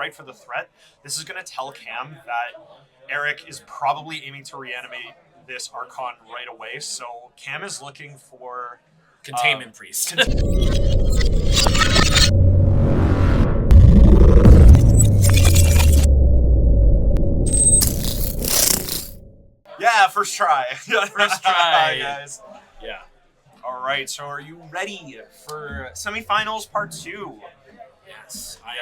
right for the threat. This is going to tell Cam that Eric is probably aiming to reanimate this Archon right away. So Cam is looking for... Containment Priest. Yeah, first try. First try. Guys. Yeah. All right, so are you ready for semifinals part 2? Yes, I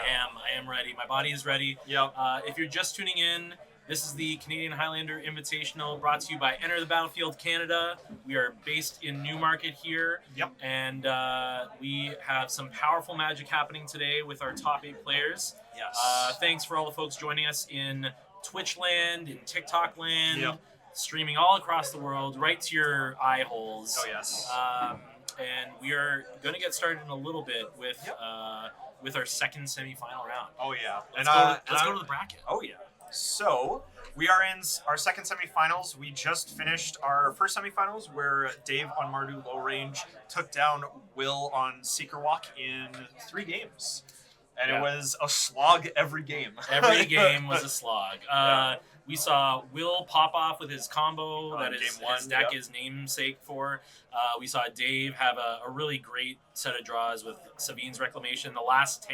am ready. My body is ready. Yep. If you're just tuning in, this is the Canadian Highlander Invitational brought to you by Enter the Battlefield Canada. We are based in Newmarket here. Yep. And we have some powerful magic happening today with our top 8 players. Yes. Thanks for all the folks joining us in Twitch land, in TikTok land. Yep. Streaming all across the world, right to your eye holes. Oh, yes. And we are going to get started in a little bit with our second semifinal round. Oh, yeah. Let's go to the bracket. Oh, yeah. So, we are in our second semifinals. We just finished our first semifinals where Dave on Mardu Low Range took down Will on Seeker Walk in 3 games. And It was a slog every game. Every game was a slog. We saw Will pop off with his combo that his deck is namesake for. We saw Dave have a really great set of draws with Sabine's Reclamation. The last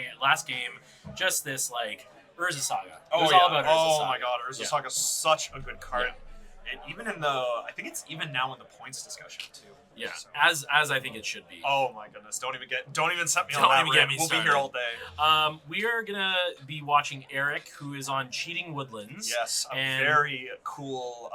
game, just this like Urza Saga. It was all about Urza Saga. Oh my god, Urza Saga is such a good card. And even I think it's even now in the points discussion too. Yeah, so. as I think it should be. Oh my goodness! Don't even set me on that. We'll be here all day. We are gonna be watching Eric, who is on Cheating Woodlands. Yes, very cool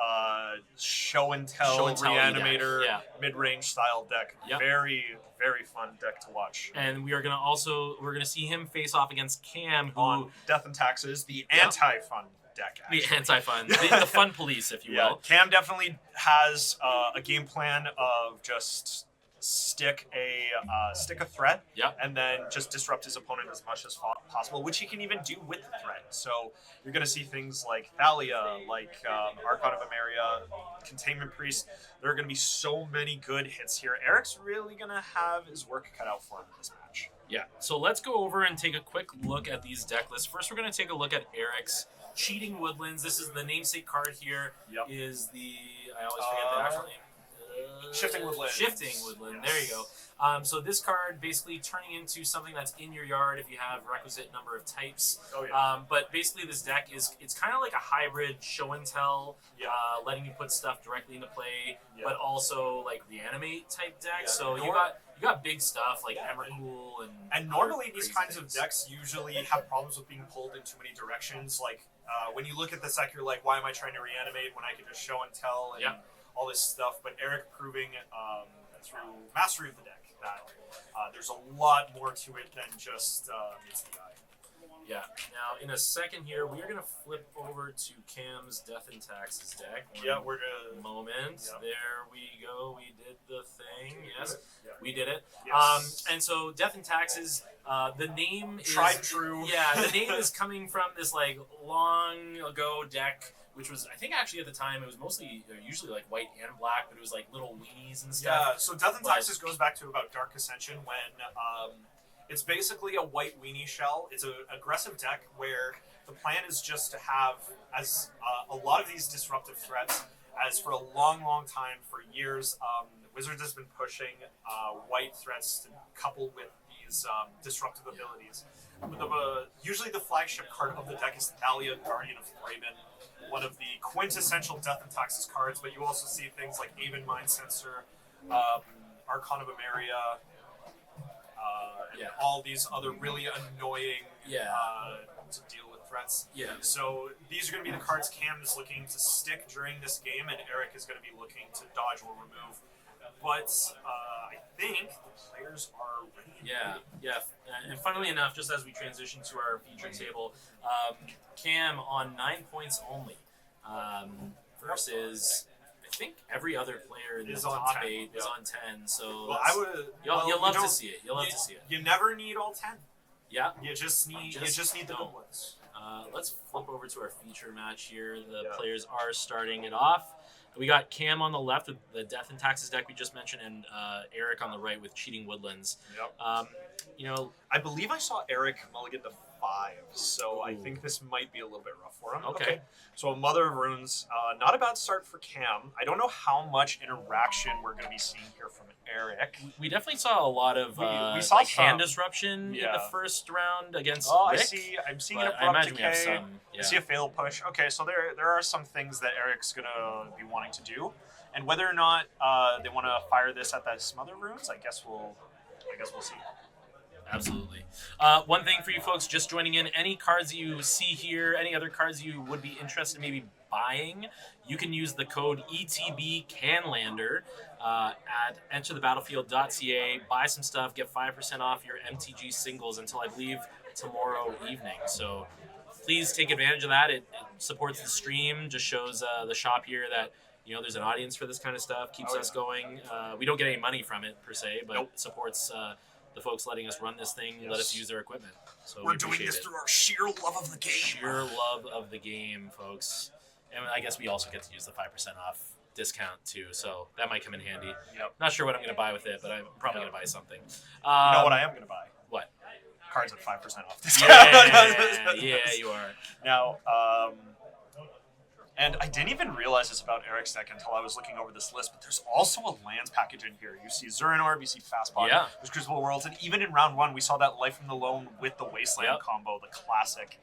show and tell reanimator mid-range style deck. Yep. Very very fun deck to watch. And we're gonna see him face off against Cam, who on Death and Taxes, the anti-fun deck. Actually. The anti-fun, the fun police, if you will. Cam definitely has a game plan of just stick a threat, and then just disrupt his opponent as much as possible, which he can even do with the threat. So you're going to see things like Thalia, like Archon of Emeria, Containment Priest. There are going to be so many good hits here. Eric's really going to have his work cut out for him in this match. Yeah, so let's go over and take a quick look at these deck lists. First, we're going to take a look at Eric's Cheating Woodlands. This is the namesake card here. Is the... I always forget the actual name. Shifting Woodland. Shifting Woodland. Yes. There you go. So this card basically turning into something that's in your yard if you have requisite number of types. Oh, yeah. But basically this deck it's kind of like a hybrid show and tell, letting you put stuff directly into play, but also like reanimate type deck. So you got big stuff like Emrakul and normally these kinds of decks usually have problems with being pulled in too many directions. Like when you look at this deck, you're like, why am I trying to reanimate when I can just show and tell and all this stuff? But Eric proving through mastery of the deck that there's a lot more to it than just meets the eye. Yeah. Now, in a second here, we are going to flip over to Cam's Death and Taxes deck. We're going to... Moment. Yep. There we go. We did the thing. Yes, we did it. Yes. And so, Death and Taxes, the name is... Tried and true. Yeah, the name is coming from this, like, long ago deck, which was, I think actually at the time, it was mostly, usually like white and black, but it was like little weenies and stuff. Yeah, so Death and Taxes goes back to about Dark Ascension when... it's basically a white weenie shell. It's an aggressive deck where the plan is just to have as a lot of these disruptive threats as for a long, long time, for years, Wizards has been pushing white threats to couple with these disruptive abilities. Usually the flagship card of the deck is Thalia, Guardian of Thraben, one of the quintessential Death and Taxes cards, but you also see things like Aven Mind Sensor, Archon of Emeria, and all these other really annoying to deal with threats. Yeah. So these are going to be the cards Cam is looking to stick during this game, and Eric is going to be looking to dodge or remove. But I think the players are ready. Yeah. And funnily enough, just as we transition to our feature table, Cam on 9 points only versus... I think every other player in the top 8 is on 10, so you'll love to see it. You'll love to see it. You never need all 10. Yeah. You just need the good ones. Let's flip over to our feature match here. The players are starting it off. We got Cam on the left with the Death and Taxes deck we just mentioned, and Eric on the right with Cheating Woodlands. Yep. I believe I saw Eric mulligan the 5, so I think this might be a little bit rough for him. Okay. So a Mother of Runes, not a bad start for Cam. I don't know how much interaction we're going to be seeing here from Eric. We definitely saw a lot of we saw like some hand disruption in the first round against Rick. I'm seeing but an I abrupt imagine we have decay. some. Yeah. I see a fail push. Okay, so there are some things that Eric's going to be wanting to do. And whether or not they want to fire this at that Smother Runes, I guess we'll see. Absolutely. One thing for you folks just joining in, any cards you see here, any other cards you would be interested in maybe buying, you can use the code ETB Canlander at enterthebattlefield.ca. Buy some stuff, get 5% off your MTG singles until I believe tomorrow evening. So please take advantage of that. It supports the stream, just shows the shop here that there's an audience for this kind of stuff, keeps us going. We don't get any money from it per se, but it supports the folks letting us run this thing, let us use their equipment. So we're doing this through our sheer love of the game. Sheer love of the game, folks. And I guess we also get to use the 5% off discount too, so that might come in handy. Yep. Not sure what I'm going to buy with it, but I'm probably going to buy something. You know what I am going to buy? What? Cards at 5% off discount. Yeah, you are. Now, and I didn't even realize this about Eric's deck until I was looking over this list, but there's also a lands package in here. You see Zurin Orb, you see Fastbot, there's Crucible Worlds, and even in round 1, we saw that Life from the Loam with the Wasteland combo, the classic.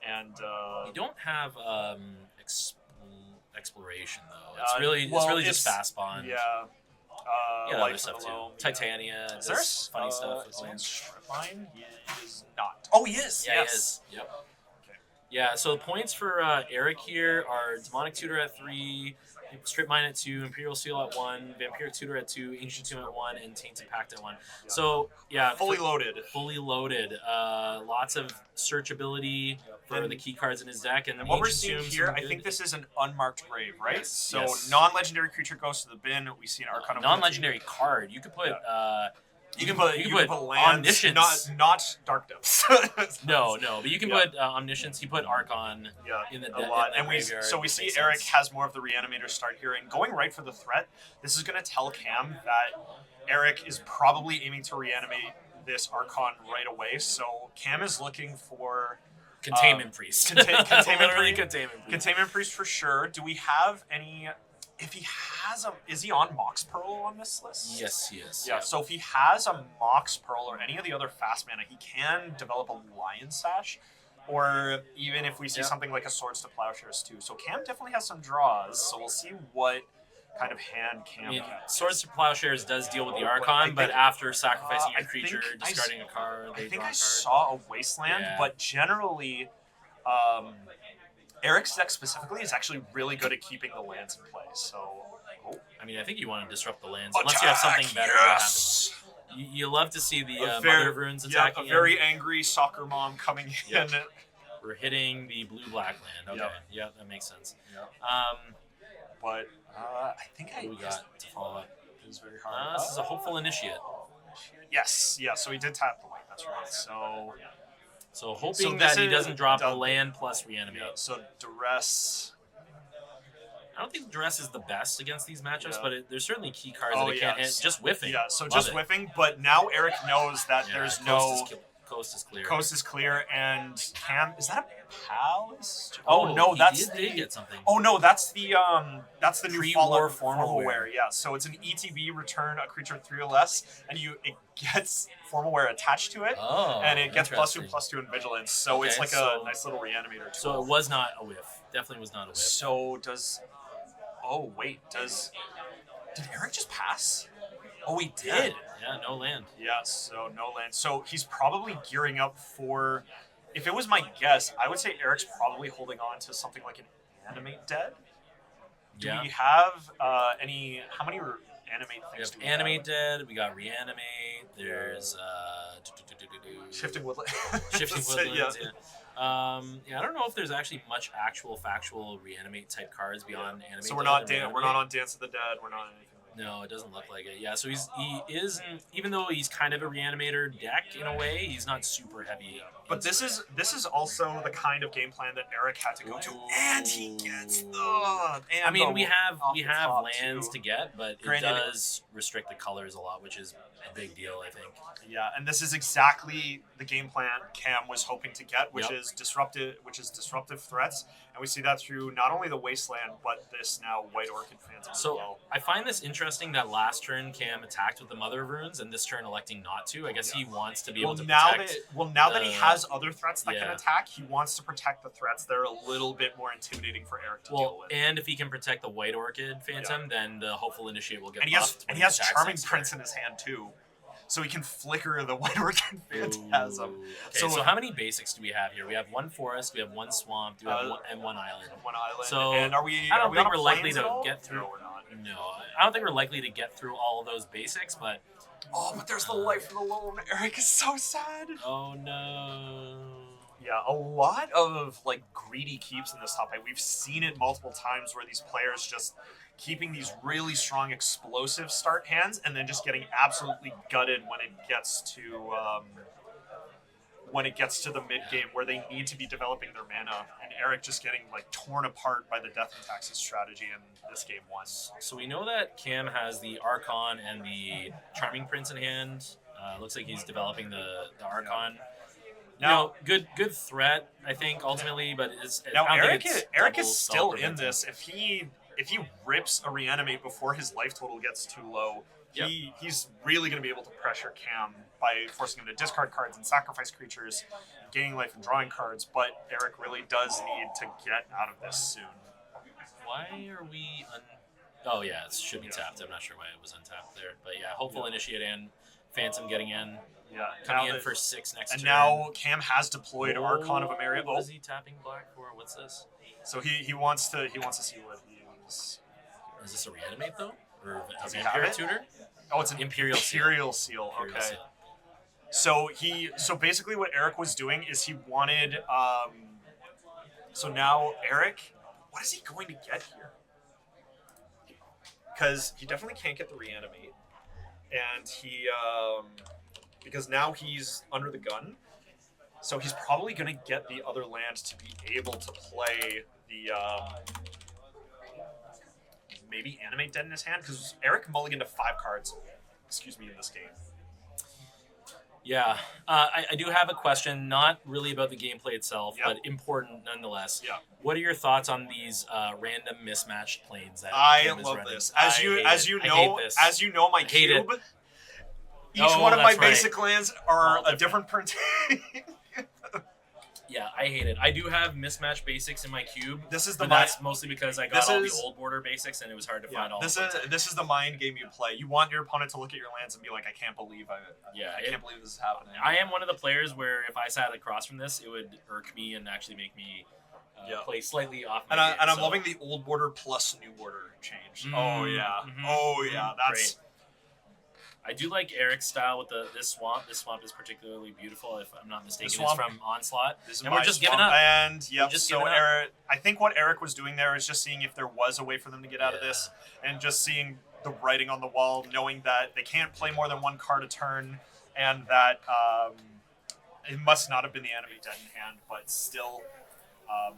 And you don't have exploration though. It's really just Fastbot. Yeah. Other stuff too. Titania. Is there funny stuff with lands? Stripline? He is not. Oh, he is. Yeah, he is. Yep. Yeah, so the points for Eric here are Demonic Tutor at 3, Strip Mine at 2, Imperial Seal at 1, Vampiric Tutor at 2, Ancient Tomb at 1, and Tainted Pact at 1. So, yeah. Fully loaded. Fully loaded. Lots of searchability for the key cards in his deck. And what we're seeing here, I think this is an unmarked grave, right? Yes. So, non-legendary creature goes to the bin. We see an Arcana. Non-legendary card. You could put... You can put lands, Omniscience. Not Dark Depths. no, but you can put Omniscience. He put Archon in the a lot. And we see Eric has more of the Reanimator start here, and going right for the threat. This is going to tell Cam that Eric is probably aiming to reanimate this Archon right away. So Cam is looking for Containment Priest. Containment Priest for sure. Do we have any? If he has is he on Mox Pearl on this list? Yes, he is. Yeah, so if he has a Mox Pearl or any of the other fast mana, he can develop a Lion Sash, or even if we see something like a Swords to Plowshares too. So Cam definitely has some draws, so we'll see what kind of hand Cam gets. Swords to Plowshares does deal with the Archon, but after sacrificing your creature, discarding a card, I think I saw a Wasteland, but generally... Eric's deck specifically is actually really good at keeping the lands in play, so... I mean, I think you want to disrupt the lands, unless you have something better to happen. You love to see the Mother of Runes attacking. A very angry soccer mom coming in. We're hitting the blue-black land. Okay, that makes sense. But I think we got to follow up. It was very hard. This is a Hopeful Initiate. Yes, so he did tap the white, that's right. So hoping that he doesn't drop a land plus reanimate. Yeah, so Duress... I don't think Duress is the best against these matchups, but there's certainly key cards that it can't hit. Just whiffing. Yeah, so just whiffing, but now Eric knows that there's Coast is clear. Coast is clear, and Cam... Is that a Palace? No, that's... He did get something. Oh, no, that's the new Pre-war Formal Wear. Yeah, so it's an ETB, return a creature 3 or less, and it gets Formal Wear attached to it, and it gets +2/+2 in Vigilance, so it's like a nice little reanimator tool. So it was not a whiff. Definitely was not a whiff. So does... Oh, wait, did Eric just pass? Oh, he did. Yeah, no land. Yeah, so no land. So he's probably gearing up for... If it was my guess, I would say Eric's probably holding on to something like an Animate Dead. Do we have any... How many Animate things do we have? Animate Dead, we got Reanimate, there's... Shifting Woodland. Shifting Woodlands, I don't know if there's actually much factual reanimate type cards beyond animate. So we're not on Dance of the Dead. We're not anything. No, it doesn't look like it. Yeah, so he isn't, even though he's kind of a reanimator deck in a way, he's not super heavy. But this is also the kind of game plan that Eric had to go to, and he gets we have lands to get, but it does restrict the colors a lot, which is a big deal, I think. Yeah, and this is exactly the game plan Cam was hoping to get, which is disruptive threats, and we see that through not only the Wasteland but this now White Orchid Phantom as well. I find this interesting that last turn Cam attacked with the Mother of Runes, and this turn electing not to. I guess he wants to be able to protect. Now that he has other threats that can attack, he wants to protect the threats that are a little bit more intimidating for Eric to deal with. And if he can protect the White Orchid Phantom, then the Hopeful Initiate will get buffed. And he has Charming Prince in his hand too. So he can flicker the White Orchid Phantasm. Okay, so how many basics do we have here? We have one forest, we have one swamp, and one island. One island. So and I don't think we're likely to get through. No, we're not. No, I don't think we're likely to get through all of those basics, but... Oh, but there's the Life of the Lone. Eric is so sad. Oh, no. Yeah, a lot of greedy keeps in this top 8. We've seen it multiple times where these players just keeping these really strong explosive start hands and then just getting absolutely gutted when it gets to the mid game where they need to be developing their mana, and Eric just getting torn apart by the Death and Taxes strategy in this game 1. So we know that Cam has the Archon and the Charming Prince in hand. Looks like he's developing the Archon. Now, good threat, I think, ultimately, but Eric is still in this. If he rips a Reanimate before his life total gets too low, he's really going to be able to pressure Cam by forcing him to discard cards and sacrifice creatures, gaining life and drawing cards, but Eric really does need to get out of this soon. Why are we... Oh, yeah, it should be tapped. I'm not sure why it was untapped there. But yeah, Hopeful Initiate and Phantom getting in. Yeah, coming in for 6 next turn. And now Cam has deployed Archon of Emeria. What is he tapping black for? What's this? So he wants to see what he is. Is this a Reanimate though? Or a Vampire Tutor? Oh, it's an Imperial Seal. Okay. So basically what Eric was doing is he wanted so now Eric, what is he going to get here? Because he definitely can't get the Reanimate. And he because now he's under the gun. So he's probably going to get the other land to be able to play the maybe Animate Dead in his hand, because Eric mulliganed to 5 cards, in this game. Yeah, I do have a question, not really about the gameplay itself, but important nonetheless. Yeah. What are your thoughts on these random mismatched planes that I love this? As you know, my cube. Each one of my basic lands are a different printing. Yeah, I hate it. I do have mismatched basics in my cube. That's mostly because I got all the old border basics and it was hard to find all. This is the mind game you play. You want your opponent to look at your lands and be like, I can't believe I can't believe this is happening. I am one of the players where if I sat across from this, it would irk me and actually make me play slightly off my game. And I'm loving the old border plus new border change. Oh yeah, that's. Great. I do like Eric's style with this swamp. This swamp is particularly beautiful, if I'm not mistaken. It's from Onslaught. And we're just giving up. And Eric, I think what Eric was doing there is just seeing if there was a way for them to get out of this, and just seeing the writing on the wall, knowing that they can't play more than 1 card a turn, and that it must not have been the Animate Dead in hand, but still a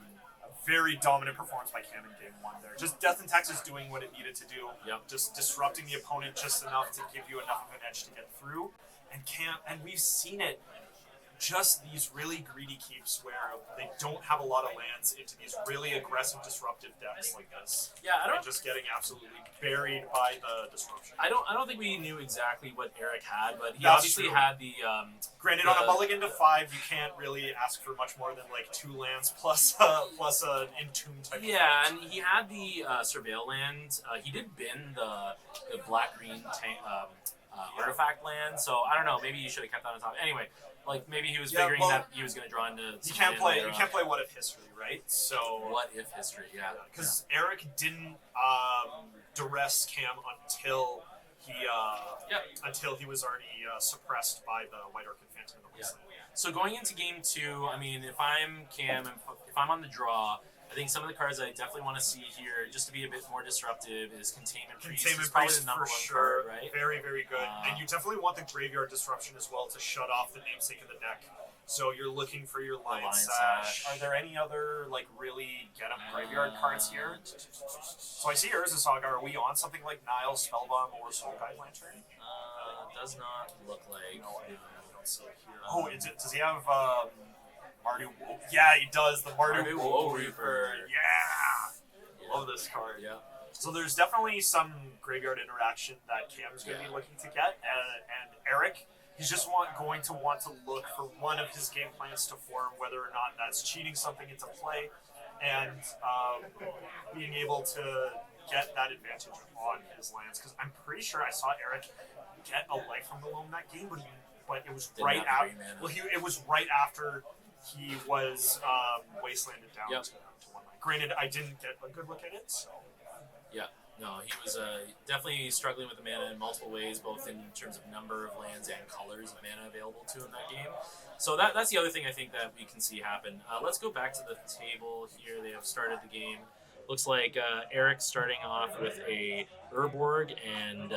very dominant performance by Cam in game 1 there. Just Death and Taxes doing what it needed to do. Yep. Just disrupting the opponent just enough to give you enough of an edge to get through. And we've seen it, just these really greedy keeps where they don't have a lot of lands into these really aggressive disruptive decks like this. Yeah, just getting absolutely buried by the disruption. I don't think we knew exactly what Eric had, but he obviously had the granted on a mulligan to 5 you can't really ask for much more than 2 lands plus an Entomb type. Yeah, and he had the Surveil land. He did bin the black green artifact land, so I don't know, maybe he should have kept that on top. Anyway, maybe he was figuring that he was going to draw into. You can't play What If History, right? So What If History, yeah. Because Eric didn't duress Cam until he was already suppressed by the White Orchid Phantom in the Wasteland. So going into game 2, I mean, if I'm Cam and if I'm on the draw, I think some of the cards I definitely want to see here, just to be a bit more disruptive, is Containment Priest. Containment Priest is probably the number 1 card, right? Very, very good. And you definitely want the Graveyard Disruption as well to shut off the namesake of the deck. So you're looking for your Lion Sash. Are there any other really get-up graveyard cards here? So I see Urza Saga. Are we on something like Nile, Spellbomb, or Soulguide Lantern? does not look like. No, I don't see it here. Oh, does he have Mardu? Yeah, he does. The Mardu Woe Reaper. Yeah. Love this card. Yeah. So there's definitely some graveyard interaction that Cam's going to be looking to get, and Eric, he's just going to want to look for one of his game plans to form, whether or not that's cheating something into play, and being able to get that advantage on his lands. Because I'm pretty sure I saw Eric get a life from the loam that game, but it was right after. Well, it was right after he was wastelanded down to 1 life. Granted, I didn't get a good look at it, so. Yeah, no, he was definitely struggling with the mana in multiple ways, both in terms of number of lands and colors of mana available to him that game. So that's the other thing I think that we can see happen. Let's go back to the table here. They have started the game. Looks like Eric's starting off with a Urborg, and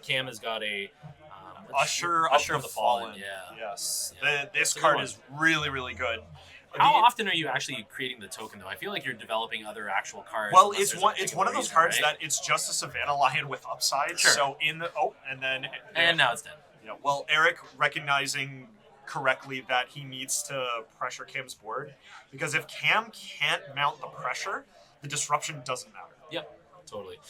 Cam has got a Usher of the Fallen. Yeah. Yes. Yeah. This card is really, really good. How often are you actually creating the token, though? I feel like you're developing other actual cards. Well, it's one of those cards that it's just a Savannah Lion with upside. Sure. So and now it's dead. Yeah. Well, Eric recognizing correctly that he needs to pressure Cam's board, because if Cam can't mount the pressure, the disruption doesn't matter. Yep, totally.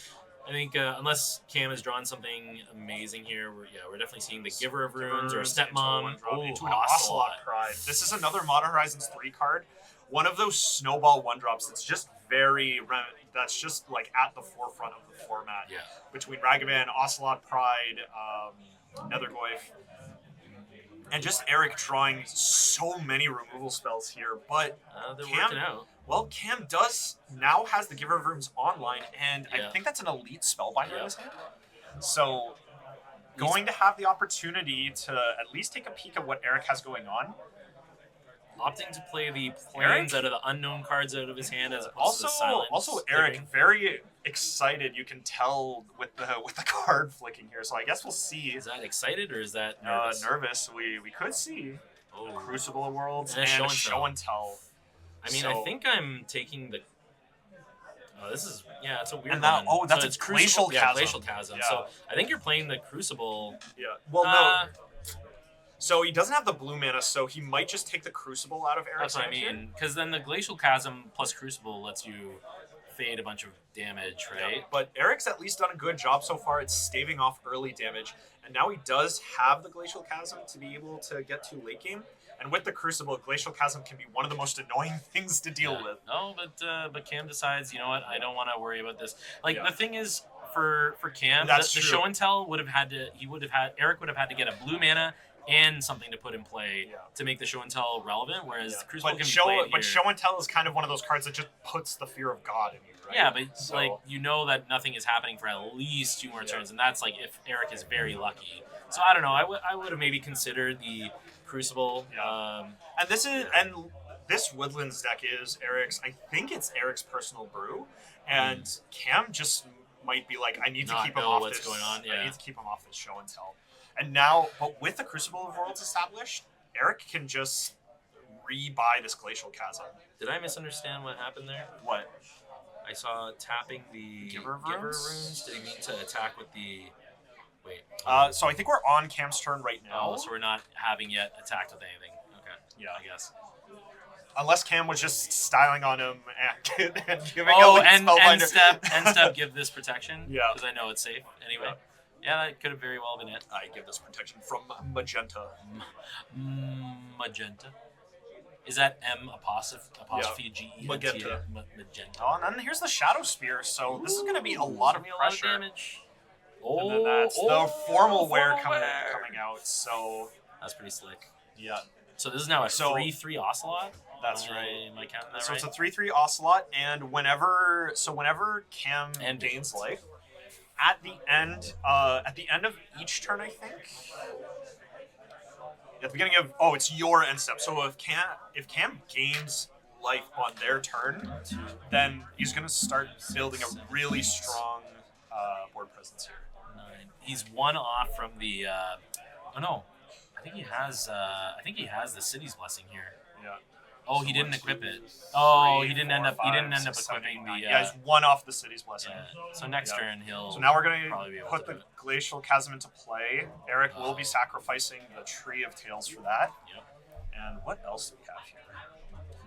I think unless Cam has drawn something amazing here, we're definitely seeing the Giver of Runes or Stepmom into an Ocelot Pride. This is another Modern Horizons 3 card. One of those snowball 1-drops that's just that's just like at the forefront of the format. Yeah. Between Ragavan, Ocelot Pride, Nethergoyf, and just Eric drawing so many removal spells here. But they're working out. Well, Cam now has the Giver of Runes online, and I think that's an elite spellbinder in his hand. So, going to have the opportunity to at least take a peek at what Eric has going on. Opting to play the planes out of the unknown cards out of his hand as opposed to the silent. Also, Eric, very excited. You can tell with the card flicking here. So I guess we'll see. Is that excited or is that nervous? Nervous. We could see Crucible of Worlds and Show and Tell. I mean, I think I'm taking the. Oh, this is it's a weird one. Oh, that's so it's Glacial Chasm. Yeah, Glacial Chasm. Yeah. So I think you're playing the Crucible. Yeah. Well, no. So he doesn't have the blue mana, so he might just take the Crucible out of Eric's hand. That's what I mean, because then the Glacial Chasm plus Crucible lets you fade a bunch of damage, right? Yeah, but Eric's at least done a good job so far at staving off early damage, and now he does have the Glacial Chasm to be able to get to late game. And with the Crucible, Glacial Chasm can be one of the most annoying things to deal with. No, but Cam decides, you know what, I don't want to worry about this. Like, the thing is, for Cam, the Show and Tell Eric would have had to get a blue mana and something to put in play to make the Show and Tell relevant, whereas Crucible can be played here. But Show and Tell is kind of one of those cards that just puts the fear of God in you, right? Yeah, but like you know that nothing is happening for at least 2 more turns, and that's like if Eric is very lucky. So I don't know. I would have maybe considered the Crucible. Yeah. And this Woodlands deck is Eric's. I think it's Eric's personal brew, and Cam just might be like, I need to keep him off what's going on. Yeah. I need to keep him off this Show and Tell. And now, but with the Crucible of Worlds established, Eric can just rebuy this Glacial Chasm. Did I misunderstand what happened there? What? I saw tapping the Giver of Runes. Did he mean to attack with the... Wait. So I think we're on Cam's turn right now. Oh, so we're not having yet attacked with anything. Okay. Yeah. I guess. Unless Cam was just styling on him and giving end step give this protection. Yeah. Because I know it's safe anyway. Yeah, that could have very well been it. I give this protection from Magenta. Magenta. Is that apostrophe G-E-N-T-A? Magenta. Magenta. Oh, and then here's the Shadow Spear, so this is going to be a lot of pressure. Damage. And then that's the formal wear coming out, so... That's pretty slick. Yeah. So this is now a 3/3 Ocelot? That's right. Am I counting that so right? So it's a 3/3 Ocelot, and whenever Cam gains life, at the end of each turn, I think. At the beginning of it's your end step. So if Cam gains life on their turn, then he's gonna start building a really strong board presence here. 9. He's 1 off from the. Oh no, I think he has the City's Blessing here. Yeah. Oh, he didn't equip it. Oh, he didn't end up equipping the. Yeah, he's one off the city's blessing. Yeah. So next turn he'll. So now we're gonna probably be able put to the glacial chasm into play. Eric will be sacrificing the Tree of Tales for that. Yep. And what else do we have here?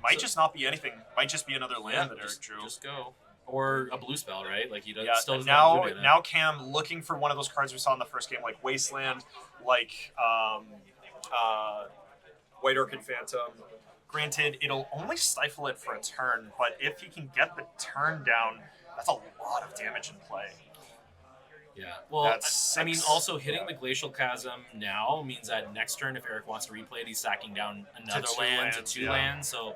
Might just not be anything. Might just be another land that Eric drew. Just go. Or a blue spell, right? Like he does. Yeah. Still doesn't Now, have blue mana. now Cam looking for one of those cards we saw in the first game, like Wasteland, like White Orchid Phantom. Granted, it'll only stifle it for a turn, but if he can get the turn down, that's a lot of damage in play. Yeah. Well, That's I mean, 6. also hitting the Glacial Chasm now means that next turn, if Eric wants to replay it, he's sacking down another land to 2 lands. So,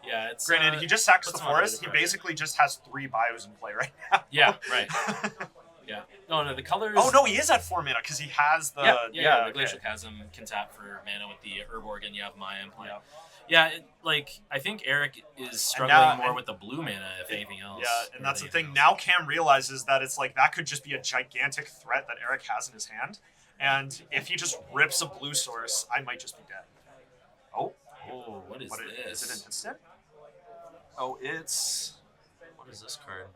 yeah, it's. Granted, he just sacks the puts him under forest. He pressure. basically just has 3 bios in play right now. Yeah, right. Yeah. No, the colors. Oh, no, he is at 4 mana because he has the. The okay. Glacial Chasm can tap for mana with the Herb Organ. You have Maya in play. Yeah. Yeah, I think Eric is struggling more with the blue mana, if anything else. Yeah, and that's the thing. Now Cam realizes that it's like that could just be a gigantic threat that Eric has in his hand. And if he just rips a blue source, I might just be dead. Oh, what is this? Is it an instant? Oh, it's... What is this card?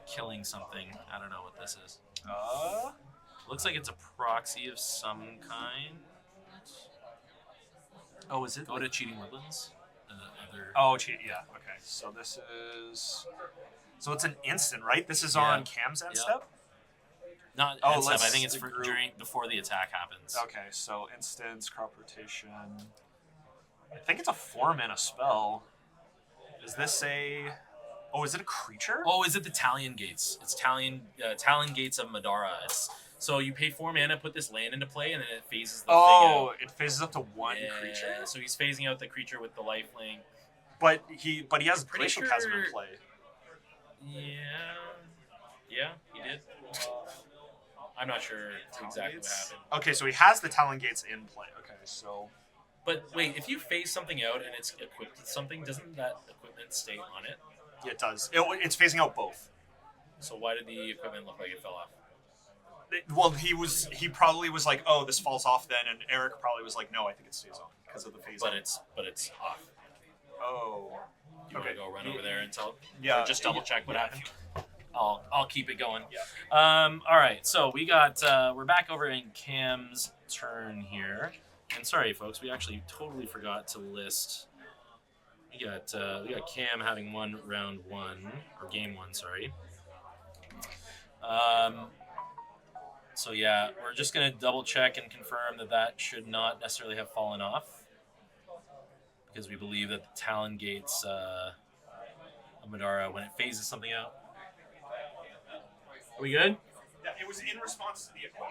Killing something. I don't know what this is. Looks like it's a proxy of some kind. Oh, is it? Go to Cheating Woodlands. Oh, yeah. Okay. So this is... So it's an instant, right? This is on Cam's end step? Not end step. I think it's before the attack happens. Okay, so instance, crop rotation. I think it's a 4 mana spell. Is this a... Oh, is it a creature? Oh, is it the Talion Gates? It's Talon Gates of Madara. So you pay 4 mana, put this land into play, and then it phases the thing out. It phases up to 1 creature? So he's phasing out the creature with the lifelink. But he has Glacial Chasm in play. Yeah, he did. I'm not sure exactly what happened. Okay, so he has the Talon Gates in play. Okay, so... But wait, if you phase something out and it's equipped with something, doesn't that equipment stay on it? Yeah, it does. It's phasing out both. So why did the equipment look like it fell off? Well, he probably was like, oh, this falls off then, and Eric probably was like, no, I think it stays on because of the phase. But it's off. Oh. You want to go run over there and tell? Yeah. Or just double check what happened. I'll keep it going. Yeah. All right. So we got we're back over in Cam's turn here, and sorry, folks, we actually totally forgot to list. We got Cam having won round 1 or game 1. Sorry. So yeah, we're just gonna double check and confirm that should not necessarily have fallen off, because we believe that the Talon Gates of Madara, when it phases something out. Are we good? Yeah, it was in response to the equip.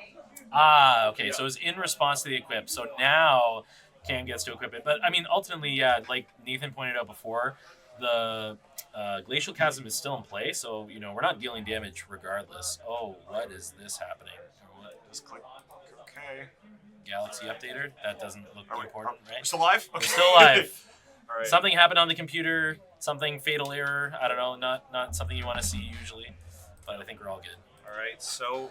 Okay, yeah. So it was in response to the equip. So now Cam gets to equip it. But I mean, ultimately, yeah, like Nathan pointed out before, the Glacial Chasm is still in play, so we're not dealing damage regardless. Oh, what is this happening? Just click. Okay. Galaxy updater? That doesn't look important, right? We're still live? Okay. We're still live. All right. Something happened on the computer, something fatal error. I don't know, not something you want to see usually, but I think we're all good. All right, so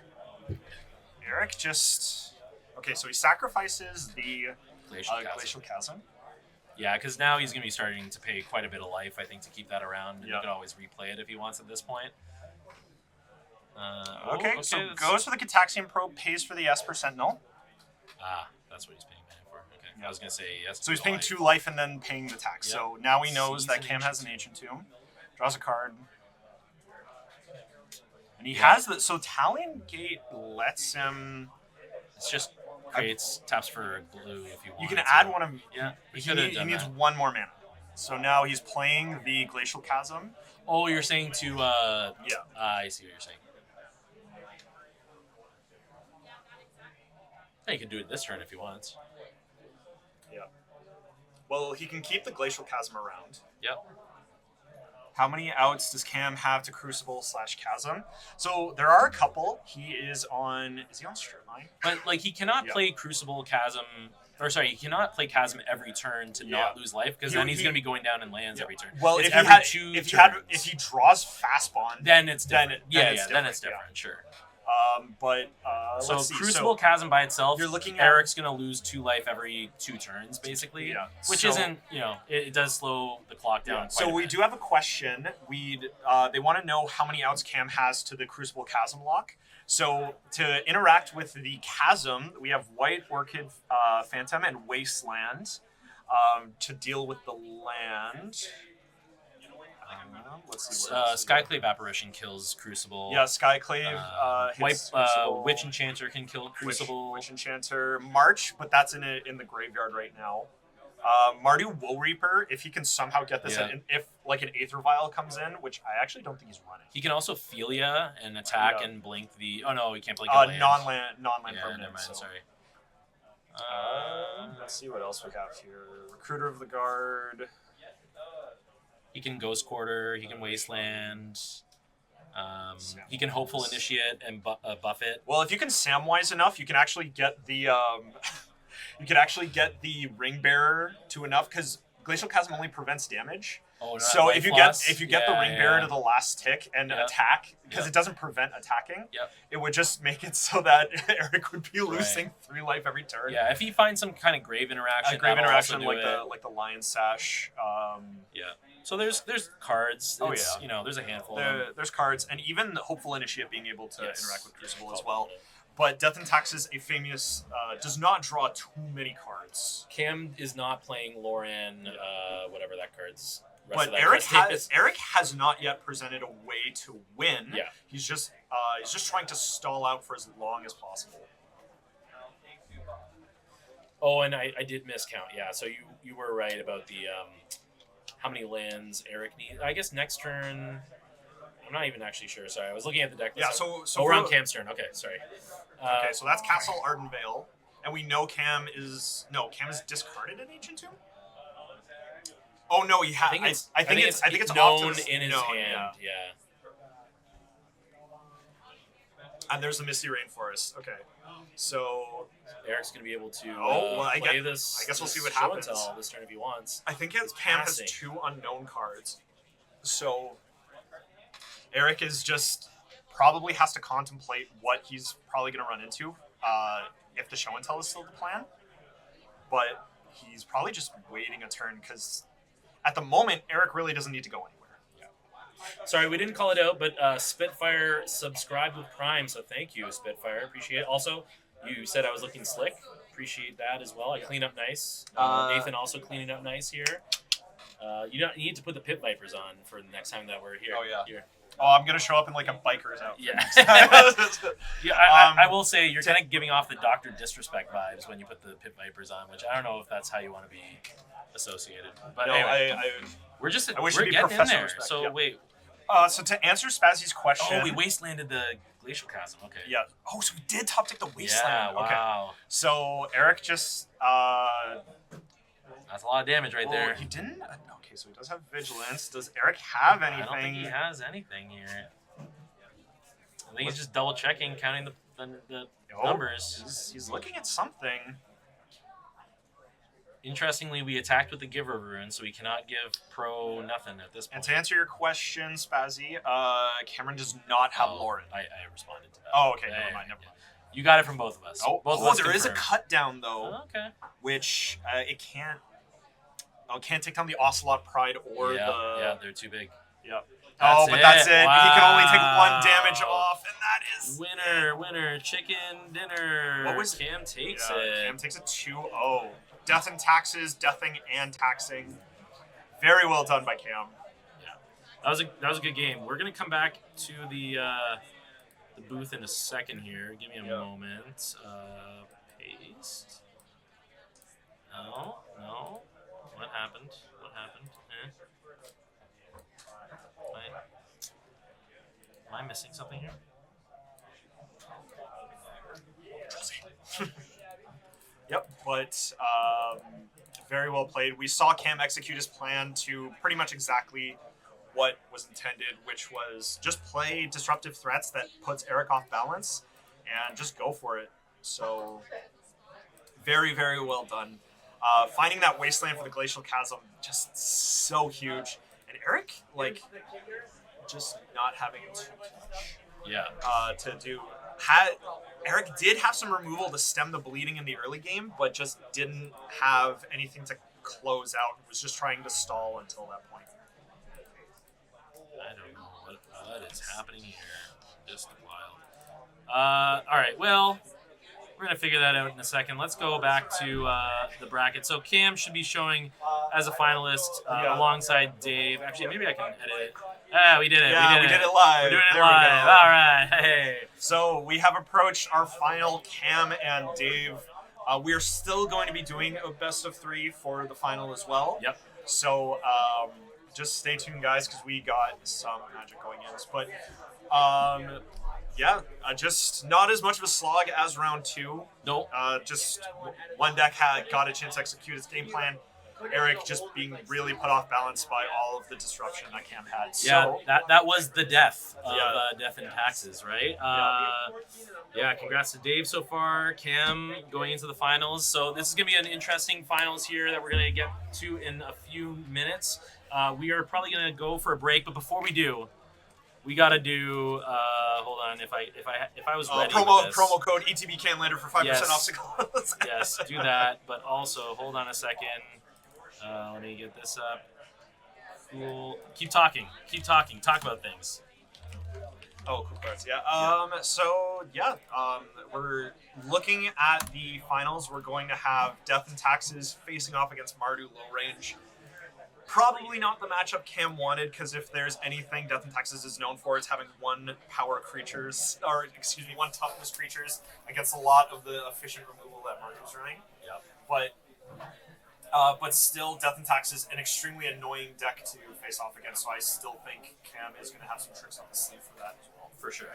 Eric just... Okay, so he sacrifices the Glacial Chasm. Yeah, because now he's going to be starting to pay quite a bit of life, I think, to keep that around. And he can always replay it if he wants at this point. Okay, so goes for the Cataxian Probe, pays for the Esper Sentinel. That's what he's paying mana for. Okay, I was going to say yes. So he's paying 2 life and then paying the tax. Yep. So now he knows that Cam has an Ancient Tomb. Draws a card. And he has the... So Talion Gate lets him... It's just creates taps for blue if you want. You can add one of... Yeah, he needs 1 more mana. So now he's playing the Glacial Chasm. Oh, you're saying to... yeah. I see what you're saying. Yeah, he can do it this turn if he wants. Yeah. Well, he can keep the Glacial Chasm around. Yep. How many outs does Cam have to Crucible/Chasm? So there are a couple. He is on straight line? But like he cannot play Crucible Chasm, or sorry, he cannot play Chasm every turn to not lose life, because then he's going to be going down in lands every turn. Well, it's if he draws Fast Bond, then it's different. Then it's different. Sure. But So let's see. Crucible Chasm by itself, you're looking at Eric's going to lose 2 life every 2 turns, basically. Yeah. Which So- isn't, it does slow the clock down. Yeah. So we do have a question. They want to know how many outs Cam has to the Crucible Chasm lock. So to interact with the Chasm, we have White Orchid, Phantom, and Wasteland. To deal with the land. Let's see. Skyclave Apparition kills Crucible. Yeah, Skyclave. White Crucible. Witch Enchanter can kill Crucible. Witch Enchanter. March, but that's in the graveyard right now. Mardu Woe Reaper, if he can somehow get this in, if like an Aether Vial comes in, which I actually don't think he's running. He can also Philia and attack and blink the. Oh no, he can't blink non-land yeah, permanent. Never mind, so. sorry. Let's see what else we have here. Recruiter of the Guard. He can Ghost Quarter. He can Wasteland. He can Hopeful Initiate and buff it. Well, if you can Samwise enough, you can actually get the Ring Bearer to enough because Glacial Chasm only prevents damage. Oh, no, so if you get the Ring Bearer to the last tick and attack, because it doesn't prevent attacking, it would just make it so that Eric would be losing 3 life every turn. Yeah, if he finds some kind of grave interaction, like the Lion Sash. So there's cards. Oh it's, there's a handful. There's cards, and even the Hopeful Initiate being able to interact with Crucible as well. But Death and Taxes, a famous, does not draw too many cards. Cam is not playing Loran, whatever that card's. But Eric has not yet presented a way to win. Yeah. He's just trying to stall out for as long as possible. Oh, and I did miscount. Yeah, so you were right about the how many lands Eric needs. I guess next turn. I'm not even actually sure. Sorry, I was looking at the deck list. Yeah, so we're on Cam's turn. Okay, sorry. Okay, so that's Castle Ardenvale, and we know Cam is discarded in Ancient Tomb. Oh no, he has. I think it's known often in his hand. Yeah. And there's the Misty Rainforest. Okay, so Eric's gonna be able to play this. I guess we'll see what show happens. and tell this turn if he wants. I think Cam has 2 unknown cards, so Eric is just probably has to contemplate what he's probably going to run into if the show and tell is still the plan. But he's probably just waiting a turn because at the moment Eric really doesn't need to go anywhere. Yeah. Sorry, we didn't call it out, but Spitfire subscribed with Prime, so thank you, Spitfire. Appreciate it. Also, you said I was looking slick. Appreciate that as well. I clean up nice. Nathan also cleaning up nice here. You need to put the Pit Vipers on for the next time that we're here. Oh yeah. Here. Oh, I'm gonna show up in like a biker's outfit. Yeah. I will say you're kind of giving off the Dr. Disrespect vibes when you put the Pit Vipers on, which I don't know if that's how you want to be associated. But no, anyway, we're getting in there. Respect, so yeah. wait. So to answer Spazzy's question, we wastelanded the Glacial Chasm. Okay. Yeah. Oh, so we did top deck the Wasteland. Yeah. Wow. Okay. So Eric just that's a lot of damage right there. He didn't. Okay, so he does have Vigilance. Does Eric have anything? I don't think he has anything here. I think he's just double checking, counting the numbers. He's looking at something. Interestingly, we attacked with the Giver Rune, so we cannot give Pro nothing at this point. And to answer your question, Spazzy, Cameron does not have Lauren. I responded to that. Oh, okay. Never mind. You got it from both of us. There is a cut down though. Oh, okay. Which it can't. Oh, can't take down the Ocelot Pride or the. Yeah, they're too big. Yep. That's it. Wow. He can only take 1 damage off, and that is winner, chicken dinner. What was Cam takes it? Cam takes a 2-0. Death and taxes, deathing and taxing. Very well done by Cam. Yeah, that was a good game. We're gonna come back to the booth in a second here. Give me a moment. Paste. No. What happened? Am I missing something here? Yep, but very well played. We saw Cam execute his plan to pretty much exactly what was intended, which was just play disruptive threats that puts Eric off balance and just go for it. So very, very well done. Finding that Wasteland for the Glacial Chasm, just so huge. And Eric, just not having too much. Yeah. To do. Eric did have some removal to stem the bleeding in the early game, but just didn't have anything to close out. Was just trying to stall until that point. I don't know what is happening here. Just wild. All right. Well, we're going to figure that out in a second. Let's go back to the bracket. So Cam should be showing as a finalist alongside Dave. Actually, maybe I can edit it. We did it. Yeah, we did it live. We're doing it There live. we go. All right. Hey. So we have approached our final, Cam and Dave. We're still going to be doing a best of 3 for the final as well. Yep. So just stay tuned, guys, because we got some magic going in. But just not as much of a slog as round 2. Nope. Just one deck got a chance to execute its game plan. Eric just being really put off balance by all of the disruption that Cam had. So, that was the death of Death and Taxes, right? Congrats to Dave so far. Cam going into the finals. So this is going to be an interesting finals here that we're going to get to in a few minutes. We are probably going to go for a break, but before we do, we got to do. Hold on, if I was ready. Promo code ETB Canlander for 5% off cigars. Yes, do that. But also, hold on a second. Let me get this up. Cool. Keep talking. Talk about things. Oh, cool cards. Yeah. We're looking at the finals. We're going to have Death and Taxes facing off against Mardu low range. Probably not the matchup Cam wanted, because if there's anything Death and Taxes is known for, it's having one toughness creatures against a lot of the efficient removal that Mardu's running. Yep. But still, Death and Taxes an extremely annoying deck to face off against. So I still think Cam is going to have some tricks up his sleeve for that as well. For sure.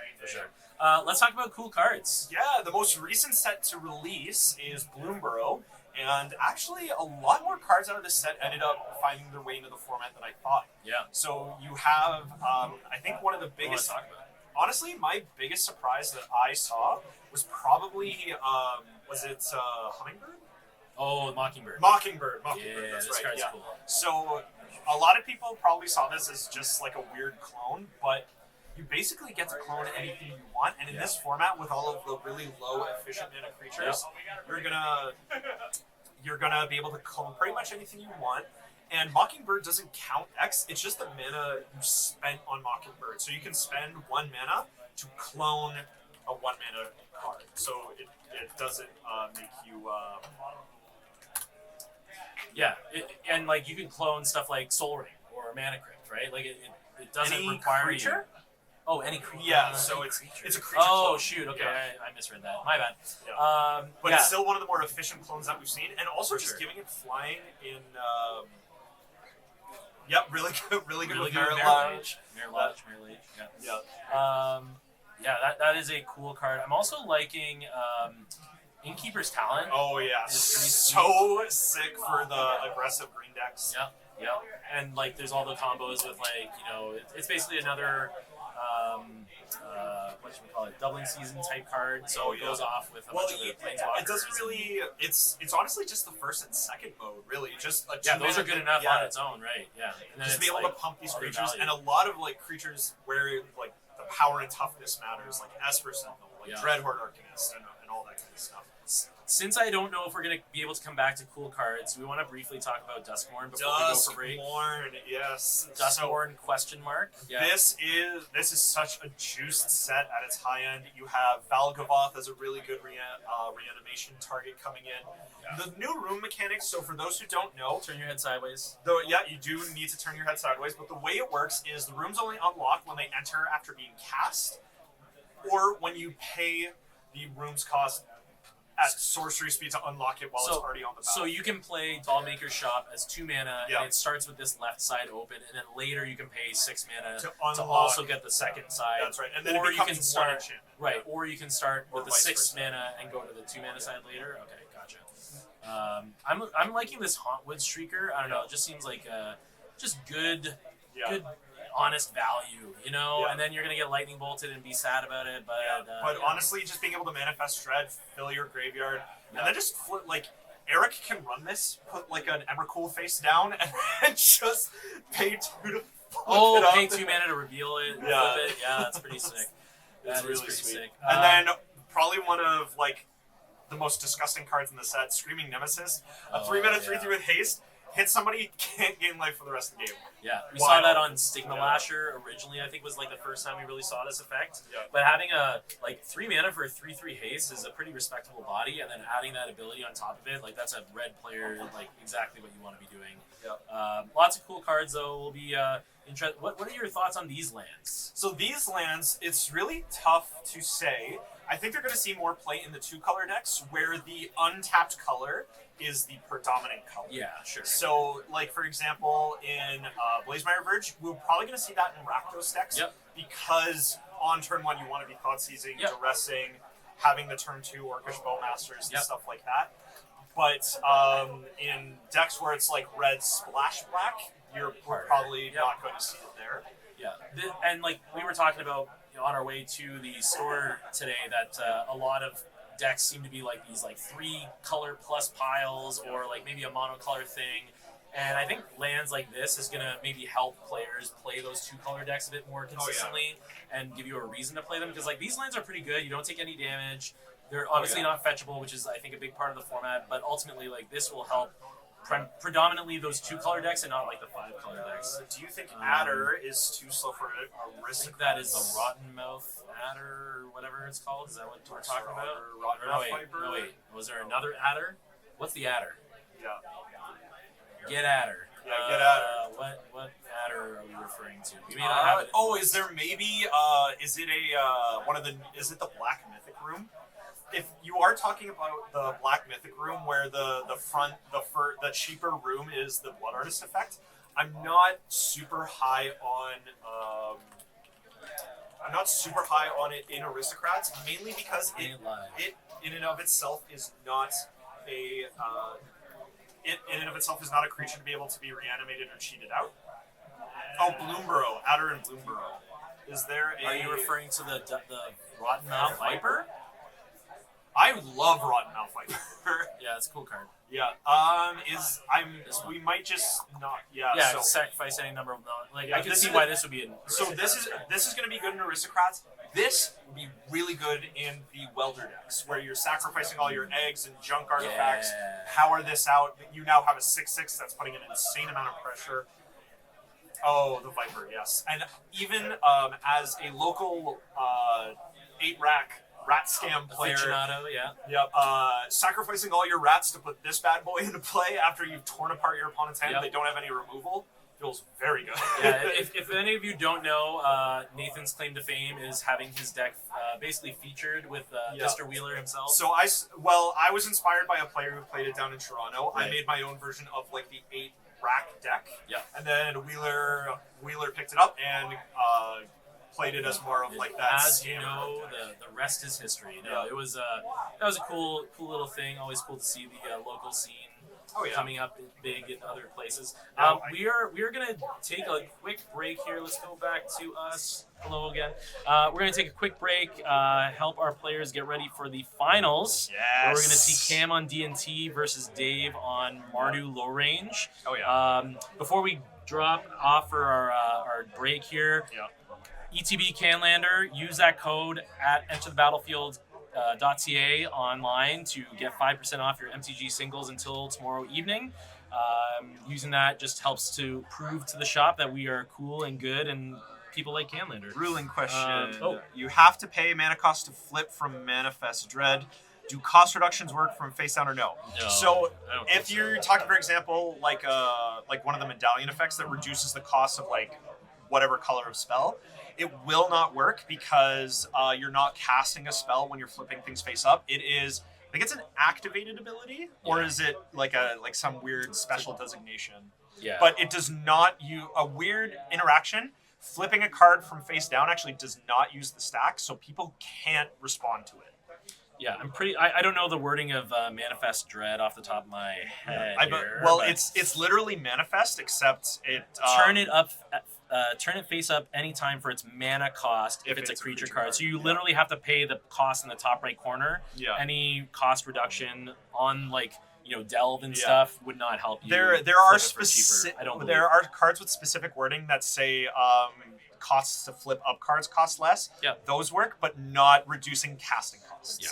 Let's talk about cool cards. Yeah, the most recent set to release is Bloomborough. And actually, a lot more cards out of this set ended up finding their way into the format than I thought. Yeah. So you have, I think one of the biggest... Honestly, my biggest surprise that I saw was probably, Hummingbird? Oh, Mockingbird. Mockingbird, yeah, that's this right. card's Yeah. cool. So a lot of people probably saw this as just like a weird clone, but you basically get to clone anything you want, and in this format, with all of the really low efficient mana creatures, you're gonna be able to clone pretty much anything you want. And Mockingbird doesn't count X; it's just the mana you spent on Mockingbird. So you can spend 1 mana to clone a 1 mana card. So it doesn't make you. And like you can clone stuff like Soul Ring or Mana Crypt, right? Like it doesn't Any require creature? Oh, any creature. Yeah, so it's a creature Oh, clone. shoot. Okay, Yeah. I misread that. My bad. Yeah. But yeah. it's still one of the more efficient clones that we've seen, and also For just sure. giving it flying in. Really good with Mirror Lodge. Lodge. Yeah. That is a cool card. I'm also liking Innkeeper's Talent. Oh yeah, It's pretty so sick for the aggressive green decks. Yeah. And like, there's all the combos with like, it's basically another doubling season type card. So it goes off with a bunch of the planeswalkers. It doesn't really. It's honestly just the first and second mode, really. Just a those are good enough on its own, right? Yeah. And then just be able to pump these other creatures, value. and a lot of like creatures where like the power and toughness matters, like Esper Sentinel, like Dreadhorde Arcanist, and all that kind of stuff. Since I don't know if we're going to be able to come back to cool cards, we want to briefly talk about Duskmourn before we go for break. Duskmourn, yes. Duskmourn question mark. Yeah. This is such a juiced set at its high end. You have Valgavoth as a really good reanimation target coming in. Yeah. The new room mechanics, so for those who don't know... Turn your head sideways. You do need to turn your head sideways, but the way it works is the rooms only unlock when they enter after being cast, or when you pay the room's cost at sorcery speed to unlock it while it's already on the battlefield. So you can play Dollmaker's Shop as 2 mana, Yeah. and it starts with this left side open, and then later you can pay 6 mana To to unlock- also get the second side. That's right, and then or it becomes you can start one enchantment. right, or you can start Or with the vice 6 versa. mana and go to the 2 mana side later. Okay, gotcha. I'm liking this Hauntwood Streaker. I don't know, it just seems like just good, honest value, Yeah. And then you're gonna get lightning bolted and be sad about it. But But honestly, just being able to manifest Dread, fill your graveyard, and then just flip, like, Eric can run this, put like an Emrakul face down, and then just pay 2 to flip it up. pay 2 mana to reveal it, Yeah. flip it. Yeah, that's pretty sick. It's really pretty sweet. sick. And then probably one of like the most disgusting cards in the set, Screaming Nemesis. A 3-mana 3/3 with haste. Hit somebody, can't gain life for the rest of the game. Yeah, we Wild. saw that on Stigma Lasher originally. I think was like the first time we really saw this effect. Yeah. But having a 3 mana for a 3/3 haste is a pretty respectable body, and then adding that ability on top of it, like that's a red player, like exactly what you want to be doing. Yeah. Lots of cool cards though. Will be interesting. What are your thoughts on these lands? So these lands, it's really tough to say. I think they're going to see more play in the 2-color decks, where the untapped color is the predominant color. Yeah, sure. So, like, for example, in Blazemire Verge, we're probably going to see that in Rakdos decks. Yep. Because on turn 1, you want to be Thought Seizing, Yep. Duressing, having the turn 2 Orcish Bowmasters and Yep. stuff like that. But in decks where it's like red splash black, we're probably not going to see it there. Yeah, and like we were talking about on our way to the store today, that a lot of decks seem to be like these like 3-color plus piles, or like maybe a monocolor thing. And I think lands like this is gonna maybe help players play those 2-color decks a bit more consistently, and give you a reason to play them, because like these lands are pretty good. You don't take any damage. They're obviously not fetchable, which is I think a big part of the format. But ultimately, like this will help predominantly those 2-color decks and not like the 5-color decks. Do you think Adder is too slow for a risk? I think that is the Rotten Mouth Adder, or whatever it's called. Is that what we're talking about? Rotten No, Mouth wait, Viper? no, wait. Was there another Adder? What's the Adder? Yeah. Get Adder. Yeah, Get Adder. What Adder are we referring to? We may not have it. Is there maybe is it is it the Black Mythic Room? If you are talking about the Black Mythic Room, where the cheaper room is the Blood Artist effect, I'm not super high on it in Aristocrats, mainly because it in and of itself is not a creature to be able to be reanimated or cheated out. Oh, Bloomburrow, Adder and Bloomburrow. Is there a? Are you referring to the Rotten Mouth Viper? I love Rotten Mouth Viper. Yeah, it's a cool card. Yeah. We might just not. Yeah. Yeah, So, sacrifice any number of like. Yeah, I can this see is- why this would be in. so this is going to be good in Aristocrats. This would be really good in the Welder decks, where you're sacrificing all your eggs and junk artifacts. Yeah. Power this out. You now have a 6/6 that's putting an insane amount of pressure. Oh, the Viper, yes. And even as a local 8-rack rat scam player, Aficionado, yeah. yep, sacrificing all your rats to put this bad boy into play after you've torn apart your opponent's hand, they don't have any removal, feels very good. Yeah, if any of you don't know, Nathan's claim to fame is having his deck basically featured with Mr. Wheeler himself. So I was inspired by a player who played it down in Toronto. Right. I made my own version of like the 8-rack deck. Yeah. And then Wheeler picked it up and played it as more of like that. As you know, the rest is history. No, it was that was a cool little thing. Always cool to see the local scene coming up big in other places. We are gonna take a quick break here. Let's go back to us. Hello again. We're gonna take a quick break. Help our players get ready for the finals. Yes. Where we're gonna see Cam on D&T versus Dave on Mardu Low Range. Oh yeah. Before we drop off for our break here. Yeah. ETB Canlander, use that code at enterthebattlefield.ca online to get 5% off your MTG singles until tomorrow evening. Using that just helps to prove to the shop that we are cool and good and people like Canlander. Ruling question. Oh. You have to pay mana cost to flip from Manifest Dread. Do cost reductions work from face down or no? No, So I don't if think you're talking, for example, like one of the medallion effects that reduces the cost of like whatever color of spell, it will not work because you're not casting a spell when you're flipping things face up. It is, I think it's an activated ability, or is it like some weird special designation? Yeah. But it does not use a weird interaction. Flipping a card from face down actually does not use the stack, so people can't respond to it. Yeah, I don't know the wording of Manifest Dread off the top of my head. But It's literally Manifest, except it turn it face up anytime for its mana cost if it's a creature card. So you literally have to pay the cost in the top right corner. Yeah. Any cost reduction on delve and stuff would not help you. There are flip it for cheaper. I don't believe. there are cards with specific wording that say costs to flip up cards cost less. Yeah. Those work, but not reducing casting costs. Yeah.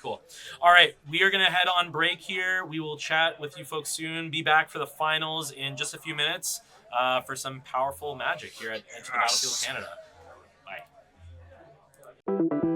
Cool. All right, we are going to head on break here. We will chat with you folks soon. Be back for the finals in just a few minutes for some powerful Magic here at Enter the Battlefield Canada. Bye.